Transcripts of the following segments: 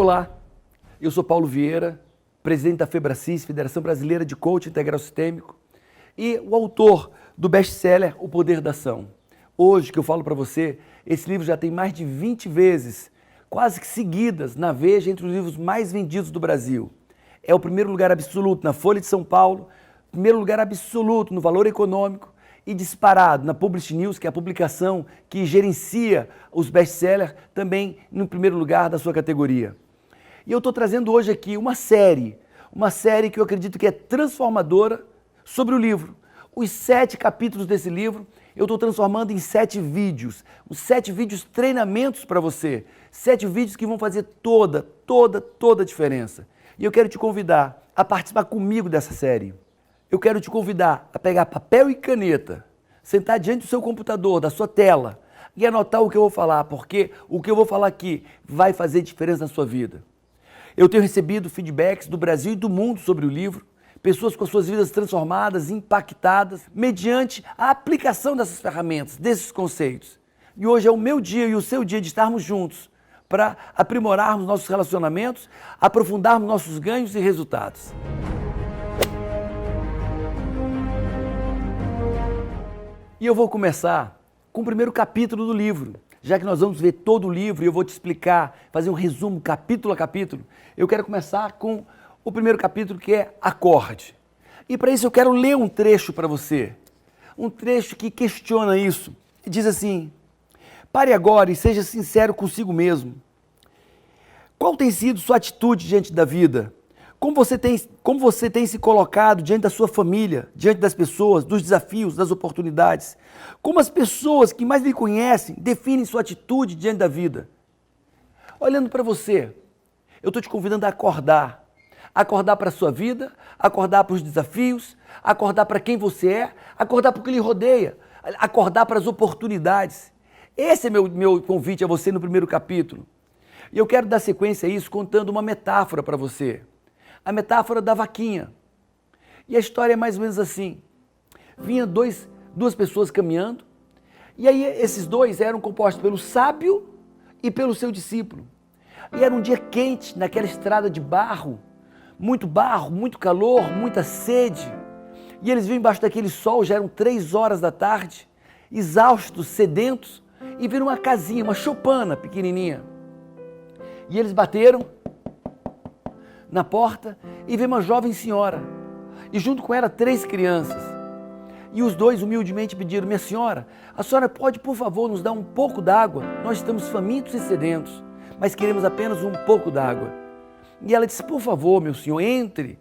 Olá, eu sou Paulo Vieira, presidente da FEBRACIS, Federação Brasileira de Coaching Integral Sistêmico, e o autor do best-seller O Poder da Ação. Hoje que eu falo para você, esse livro já tem mais de 20 vezes, quase que seguidas, na Veja, entre os livros mais vendidos do Brasil. É o primeiro lugar absoluto na Folha de São Paulo, primeiro lugar absoluto no Valor Econômico e disparado na Publish News, que é a publicação que gerencia os best-sellers, também no primeiro lugar da sua categoria. E eu estou trazendo hoje aqui uma série que eu acredito que é transformadora sobre o livro. Os 7 capítulos desse livro eu estou transformando em 7 vídeos, os 7 vídeos treinamentos para você, 7 vídeos que vão fazer toda a diferença. E eu quero te convidar a participar comigo dessa série. Eu quero te convidar a pegar papel e caneta, sentar diante do seu computador, da sua tela e anotar o que eu vou falar, porque o que eu vou falar aqui vai fazer diferença na sua vida. Eu tenho recebido feedbacks do Brasil e do mundo sobre o livro, pessoas com as suas vidas transformadas, impactadas, mediante a aplicação dessas ferramentas, desses conceitos. E hoje é o meu dia e o seu dia de estarmos juntos para aprimorarmos nossos relacionamentos, aprofundarmos nossos ganhos e resultados. E eu vou começar com o primeiro capítulo do livro. Já que nós vamos ver todo o livro e eu vou te explicar, fazer um resumo capítulo a capítulo, eu quero começar com o primeiro capítulo, que é Acorde. E para isso eu quero ler um trecho para você. Um trecho que questiona isso. E diz assim: pare agora e seja sincero consigo mesmo. Qual tem sido sua atitude diante da vida? Como você tem se colocado diante da sua família, diante das pessoas, dos desafios, das oportunidades? Como as pessoas que mais lhe conhecem definem sua atitude diante da vida? Olhando para você, eu estou te convidando a acordar. Acordar para a sua vida, acordar para os desafios, acordar para quem você é, acordar para o que lhe rodeia, acordar para as oportunidades. Esse é meu convite a você no primeiro capítulo. E eu quero dar sequência a isso contando uma metáfora para você. A metáfora da vaquinha. E a história é mais ou menos assim. Vinha duas pessoas caminhando, e aí esses dois eram compostos pelo sábio e pelo seu discípulo. E era um dia quente, naquela estrada de barro, muito calor, muita sede. E eles vinham embaixo daquele sol, já eram 3 horas da tarde, exaustos, sedentos, e viram uma casinha, uma choupana pequenininha. E eles bateram na porta e veio uma jovem senhora, e junto com ela 3 crianças. E os dois humildemente pediram: minha senhora, a senhora pode, por favor, nos dar um pouco d'água? Nós estamos famintos e sedentos, mas queremos apenas um pouco d'água. E ela disse: por favor, meu senhor, entre.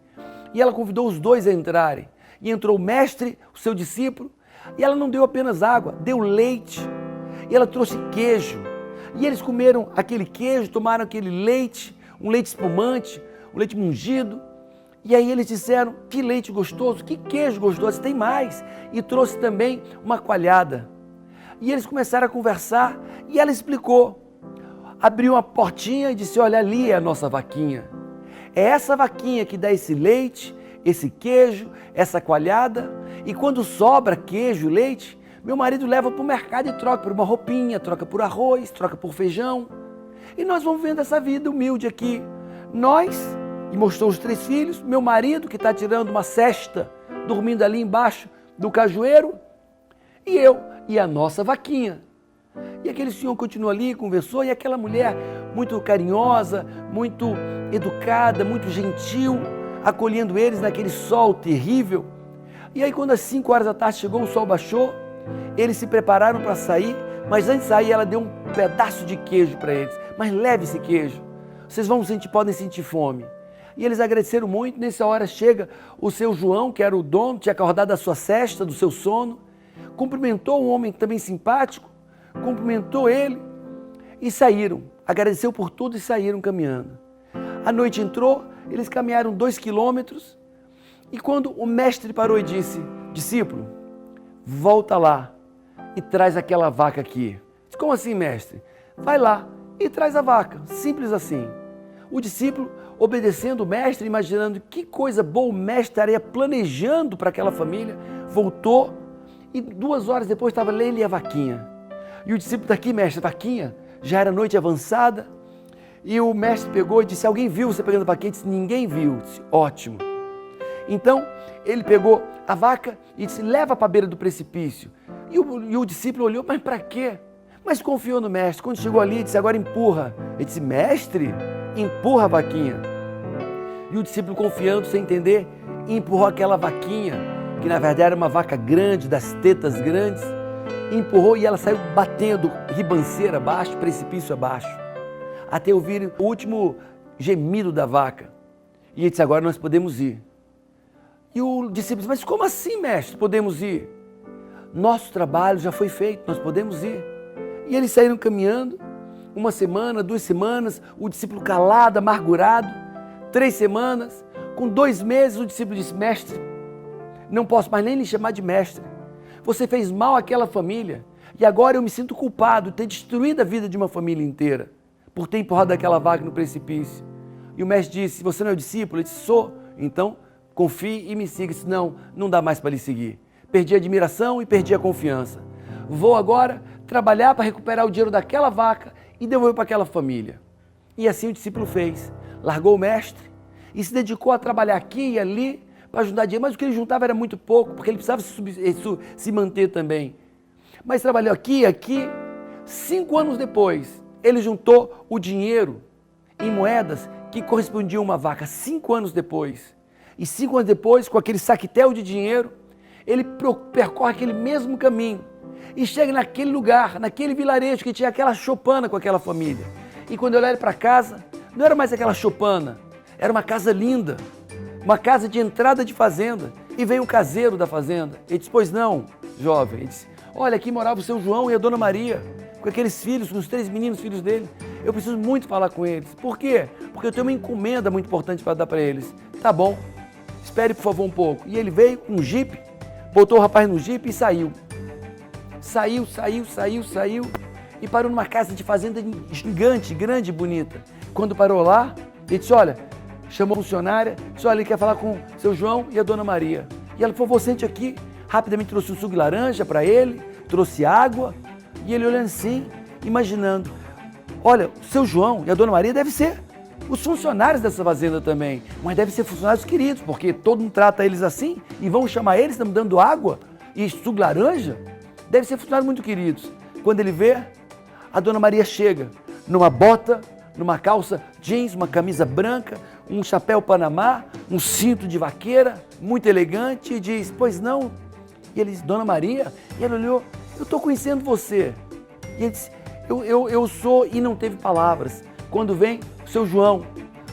E ela convidou os dois a entrarem. E entrou o mestre, o seu discípulo, e ela não deu apenas água, deu leite. E ela trouxe queijo. E eles comeram aquele queijo, tomaram aquele leite, um leite espumante, um leite mungido. E aí eles disseram: que leite gostoso, que queijo gostoso, tem mais. E trouxe também uma coalhada. E eles começaram a conversar e ela explicou. Abriu uma portinha e disse: olha, ali é a nossa vaquinha. É essa vaquinha que dá esse leite, esse queijo, essa coalhada. E quando sobra queijo e leite, meu marido leva para o mercado e troca por uma roupinha, troca por arroz, troca por feijão. E nós vamos vendo essa vida humilde aqui. Nós, e mostrou os 3 filhos, meu marido que está tirando uma sesta, dormindo ali embaixo do cajueiro, e eu, e a nossa vaquinha. E aquele senhor continuou ali, conversou, e aquela mulher muito carinhosa, muito educada, muito gentil, acolhendo eles naquele sol terrível. E aí quando às 5 horas da tarde chegou, o sol baixou, eles se prepararam para sair, mas antes de sair ela deu um pedaço de queijo para eles. Mas leve esse queijo, vocês podem sentir fome. E eles agradeceram muito. Nessa hora chega o seu João, que era o dono, tinha acordado da sua sesta, do seu sono, cumprimentou um homem também simpático, cumprimentou ele e saíram. Agradeceu por tudo e saíram caminhando. A noite entrou, eles caminharam 2 quilômetros e quando o mestre parou e disse: discípulo, volta lá e traz aquela vaca aqui. Como assim, mestre? Vai lá e traz a vaca, simples assim. O discípulo, obedecendo o mestre, imaginando que coisa boa o mestre estaria planejando para aquela família, voltou e 2 horas depois estava ele e a vaquinha. E o discípulo está aqui, mestre, a vaquinha, já era noite avançada, E o mestre pegou e disse, alguém viu você pegando a vaquinha? Ele disse, ninguém viu. Eu disse, ótimo. Então, ele pegou a vaca e disse, leva para a beira do precipício. E o discípulo olhou, mas para quê? Mas confiou no mestre. Quando chegou ali, disse, agora empurra. Ele disse, mestre, empurra a vaquinha. E o discípulo, confiando, sem entender, empurrou aquela vaquinha, que na verdade era uma vaca grande, das tetas grandes, empurrou e ela saiu batendo ribanceira abaixo, precipício abaixo, até ouvir o último gemido da vaca. E ele disse, agora nós podemos ir. E o discípulo disse, mas como assim, mestre, podemos ir? Nosso trabalho já foi feito, nós podemos ir. E eles saíram caminhando, 1 semana, 2 semanas, o discípulo calado, amargurado, 3 semanas, com 2 meses o discípulo disse, mestre, não posso mais nem lhe chamar de mestre. Você fez mal àquela família e agora eu me sinto culpado de ter destruído a vida de uma família inteira por ter empurrado aquela vaca no precipício. E o mestre disse, você não é o discípulo? Ele disse, sou. Então, confie e me siga. Disse, não dá mais para lhe seguir. Perdi a admiração e perdi a confiança. Vou agora trabalhar para recuperar o dinheiro daquela vaca e devolver para aquela família. E assim o discípulo fez. Largou o mestre e se dedicou a trabalhar aqui e ali para juntar dinheiro. Mas o que ele juntava era muito pouco, porque ele precisava se manter também. Mas trabalhou aqui e aqui. 5 anos depois, ele juntou o dinheiro em moedas que correspondiam a uma vaca. 5 anos depois. E 5 anos depois, com aquele saquetel de dinheiro, ele percorre aquele mesmo caminho e chega naquele lugar, naquele vilarejo que tinha aquela choupana com aquela família. E quando eu olhei para casa, não era mais aquela choupana, era uma casa linda, uma casa de entrada de fazenda. E veio o caseiro da fazenda. Ele disse, pois não, jovem. Ele disse, olha, aqui morava o seu João e a dona Maria, com aqueles filhos, com os 3 meninos, filhos dele. Eu preciso muito falar com eles. Por quê? Porque eu tenho uma encomenda muito importante para dar para eles. Tá bom, espere por favor um pouco. E ele veio com um jipe, botou o rapaz no jipe e saiu. Saiu e parou numa casa de fazenda gigante, grande e bonita. Quando parou lá, ele disse, olha, chamou a funcionária, disse, olha, ele quer falar com o seu João e a dona Maria. E ela, por favor, sente aqui. Rapidamente trouxe um suco de laranja para ele, trouxe água. E ele olhando assim, imaginando, olha, o seu João e a dona Maria devem ser os funcionários dessa fazenda também, mas devem ser funcionários queridos, porque todo mundo trata eles assim e vão chamar eles, estão dando água e suco de laranja. Devem ser funcionários muito queridos. Quando ele vê, a dona Maria chega numa bota, numa calça jeans, uma camisa branca, um chapéu panamá, um cinto de vaqueira, muito elegante, e diz, pois não? E ele diz, dona Maria? E ela olhou, eu estou conhecendo você. E ele disse, eu sou, e não teve palavras. Quando vem o seu João,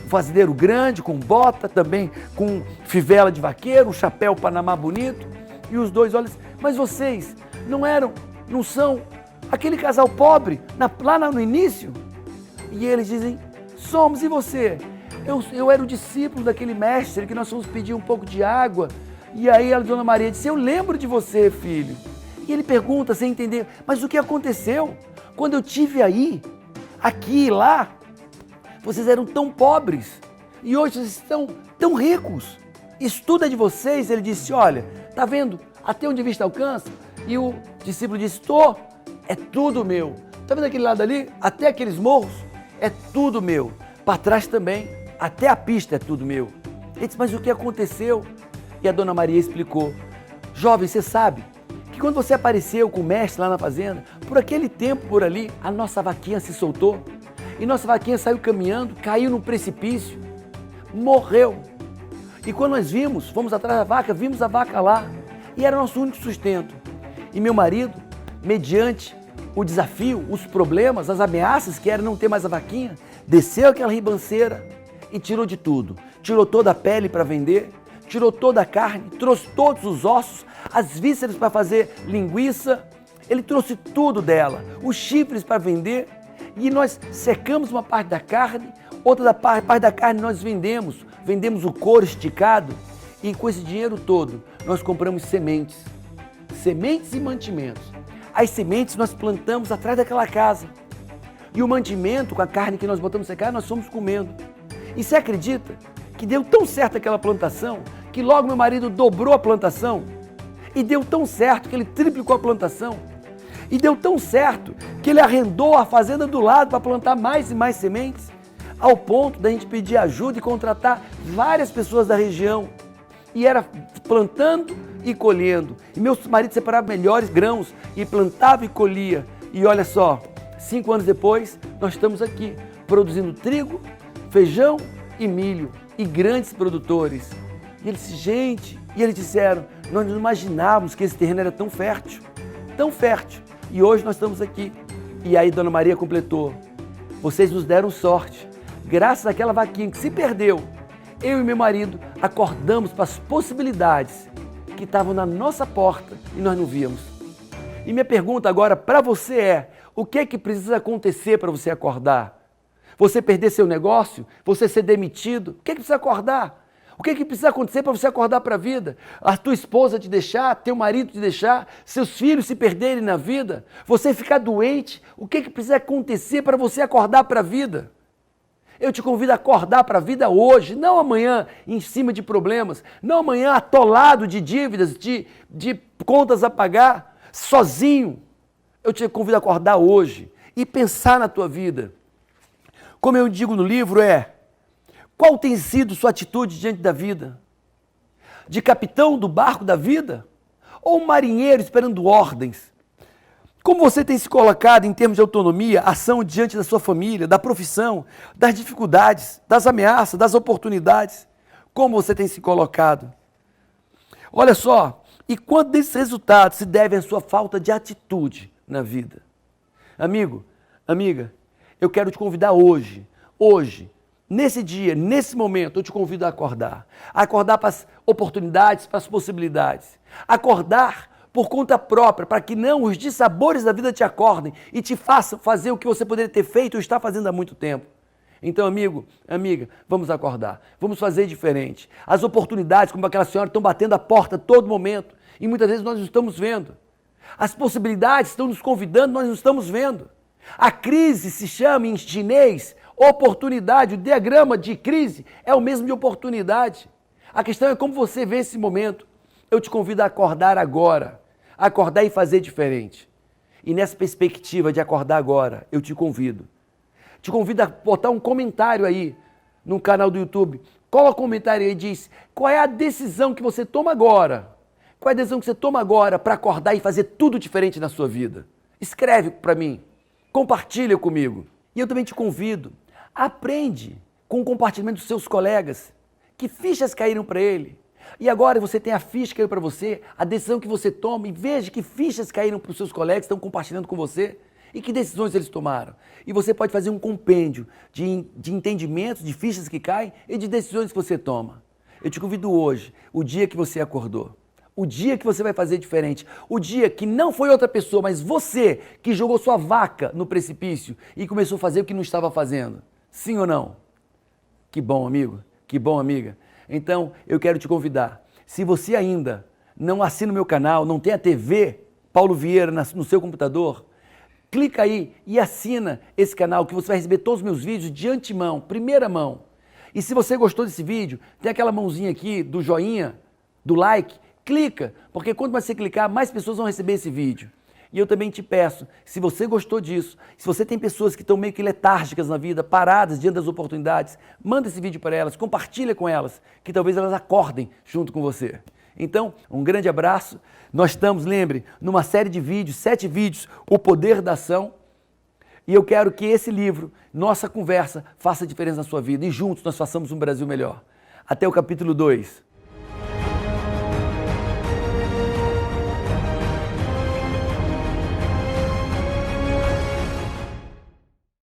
um fazendeiro grande, com bota também, com fivela de vaqueiro, um chapéu panamá bonito, e os dois olham, mas vocês não são aquele casal pobre, lá no início? E eles dizem, somos, e você? Eu era o discípulo daquele mestre que nós fomos pedir um pouco de água. E aí a dona Maria disse, eu lembro de você, filho. E ele pergunta, sem entender, mas o que aconteceu? Quando eu tive aí, aqui e lá, vocês eram tão pobres e hoje vocês estão tão ricos. Isso tudo é de vocês? Ele disse, olha, tá vendo até onde a vista alcança? E o discípulo disse, é tudo meu. Tá vendo aquele lado ali? Até aqueles morros? É tudo meu. Para trás também, até a pista é tudo meu. Ele disse, mas o que aconteceu? E a dona Maria explicou, jovem, você sabe que quando você apareceu com o mestre lá na fazenda, por aquele tempo por ali, a nossa vaquinha se soltou. E nossa vaquinha saiu caminhando, caiu no precipício, morreu. E quando nós fomos atrás da vaca, vimos a vaca lá. E era nosso único sustento. E meu marido, mediante o desafio, os problemas, as ameaças que era não ter mais a vaquinha, desceu aquela ribanceira e tirou de tudo. Tirou toda a pele para vender, tirou toda a carne, trouxe todos os ossos, as vísceras para fazer linguiça. Ele trouxe tudo dela, os chifres para vender. E nós secamos uma parte da carne, outra parte da carne nós vendemos o couro esticado e com esse dinheiro todo nós compramos sementes e mantimentos. As sementes nós plantamos atrás daquela casa e o mantimento com a carne que nós botamos secar nós fomos comendo. E você acredita que deu tão certo aquela plantação que logo meu marido dobrou a plantação e deu tão certo que ele triplicou a plantação. E deu tão certo que ele arrendou a fazenda do lado para plantar mais e mais sementes. ao ponto da gente pedir ajuda e contratar várias pessoas da região. E era plantando e colhendo. E meu marido separava melhores grãos e plantava e colhia. E olha só, 5 anos depois, nós estamos aqui produzindo trigo, feijão e milho. E grandes produtores. E eles disseram, gente, e eles disseram, nós não imaginávamos que esse terreno era tão fértil. Tão fértil. E hoje nós estamos aqui. E aí Dona Maria completou, vocês nos deram sorte. Graças àquela vaquinha que se perdeu, eu e meu marido acordamos para as possibilidades que estavam na nossa porta e nós não víamos. E minha pergunta agora para você é, o que é que precisa acontecer para você acordar? Você perder seu negócio? Você ser demitido? O que é que precisa acordar? O que é que precisa acontecer para você acordar para a vida? A tua esposa te deixar, teu marido te deixar, seus filhos se perderem na vida, você ficar doente, o que é que precisa acontecer para você acordar para a vida? Eu te convido a acordar para a vida hoje, não amanhã em cima de problemas, não amanhã atolado de dívidas, de contas a pagar, sozinho. Eu te convido a acordar hoje e pensar na tua vida. Como eu digo no livro, qual tem sido sua atitude diante da vida? De capitão do barco da vida? Ou um marinheiro esperando ordens? Como você tem se colocado em termos de autonomia, ação diante da sua família, da profissão, das dificuldades, das ameaças, das oportunidades? Como você tem se colocado? Olha só, e quanto desses resultados se devem à sua falta de atitude na vida? Amigo, amiga, eu quero te convidar hoje, nesse dia, nesse momento, eu te convido a acordar para as oportunidades, para as possibilidades, acordar por conta própria, para que não os dissabores da vida te acordem e te façam fazer o que você poderia ter feito ou está fazendo há muito tempo. Então, amigo, amiga, vamos acordar, vamos fazer diferente. As oportunidades, como aquela senhora, estão batendo a porta a todo momento e muitas vezes nós não estamos vendo. As possibilidades estão nos convidando, nós não estamos vendo. A crise se chama em chinês oportunidade, o diagrama de crise é o mesmo de oportunidade. A questão é como você vê esse momento. Eu te convido a acordar agora, acordar e fazer diferente. E nessa perspectiva de acordar agora, eu te convido a botar um comentário aí no canal do YouTube. Coloca um comentário aí e diz, qual é a decisão que você toma agora? Qual é a decisão que você toma agora para acordar e fazer tudo diferente na sua vida? Escreve para mim, compartilha comigo. E eu também te convido, aprende com o compartilhamento dos seus colegas, que fichas caíram para ele. E agora você tem a ficha que caiu para você, a decisão que você toma, e veja que fichas caíram para os seus colegas, estão compartilhando com você, e que decisões eles tomaram. E você pode fazer um compêndio de entendimentos, de fichas que caem e de decisões que você toma. Eu te convido hoje, o dia que você acordou, o dia que você vai fazer diferente, o dia que não foi outra pessoa, mas você que jogou sua vaca no precipício e começou a fazer o que não estava fazendo. Sim ou não? Que bom, amigo, que bom, amiga. Então, eu quero te convidar, se você ainda não assina o meu canal, não tem a TV Paulo Vieira no seu computador, clica aí e assina esse canal que você vai receber todos os meus vídeos de antemão, primeira mão. E se você gostou desse vídeo, tem aquela mãozinha aqui do joinha, do like, clica, porque quanto mais você clicar, mais pessoas vão receber esse vídeo. E eu também te peço, se você gostou disso, se você tem pessoas que estão meio que letárgicas na vida, paradas diante das oportunidades, manda esse vídeo para elas, compartilha com elas, que talvez elas acordem junto com você. Então, um grande abraço. Nós estamos, lembre, numa série de vídeos, 7 vídeos, O Poder da Ação. E eu quero que esse livro, nossa conversa, faça diferença na sua vida. E juntos nós façamos um Brasil melhor. Até o capítulo 2.